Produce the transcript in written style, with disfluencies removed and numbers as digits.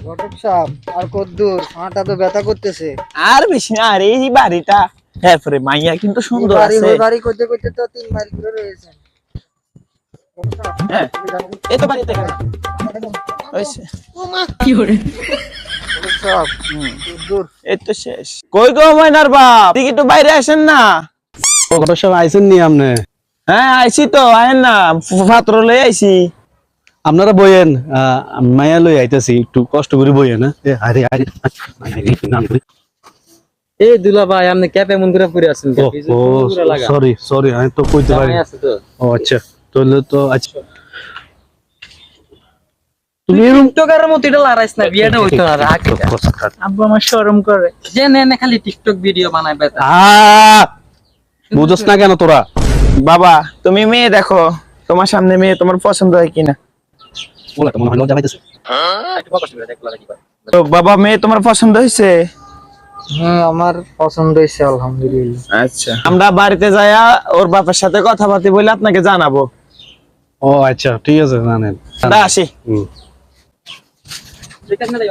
ঘটক সাহেব আর কদ্দুর হাঁটা তো ব্যথা করতেছে। আর বেশি না, আর এই বাড়িটা এরপরে মাইয়া কিন্তু সুন্দর বাড়ি আছে। ওই বাড়ি করতে করতে তো 3 মাইল ঘুরে রয়েছেন। হ্যাঁ এই তো বাড়িতে এখানে হইছে। ঘটক সাহেব কদ্দুর এই তো শেষ। কই গো ময়নার বাপ, তুই একটু বাইরে আসেন না। ঘটক সাহেব আইছেন নি আপনি? হ্যাঁ আইছি তো, আয়েন না, পাত্র লই আইছি। আপনারা বইয়েন, মায়া লই আইতেছি, একটু কষ্ট করে বইয়েন। আরে আরে এই দুলা ভাই আপনি ক্যাপ এমন করে পড়ে আছেন ও সরি সরি, আমি তো কইতে পারি। আছে তো ও আচ্ছা, তাহলে তো আচ্ছা তুমি এরকম টিকটকারের মতো এটা লড়াইছ না, বিয়েটা হইতো না রাখ এটা। আব্বু আমার শরম করে যে নে খালি টিকটক ভিডিও বানায় বেটা। বুঝছ না কেন তোরা? বাবা তুমি মেয়ে দেখো, তোমার সামনে মেয়ে তোমার পছন্দ হয় কিনা। বলা তো মনে হয় লজ্জা পাইতেছে। একটু ফোকাস করে দেখলা কি করে। তো বাবা মেয়ে তোমার পছন্দ হয়েছে? হ্যাঁ আমার পছন্দ হয়েছে আলহামদুলিল্লাহ। আচ্ছা আমরা বাড়িতে যাইয়া ওর বাপের সাথে কথাবার্তা বলে আপনাকে জানাবো। ও আচ্ছা ঠিক আছে, জানেন। আমরা আসি। ঠিক আছে না,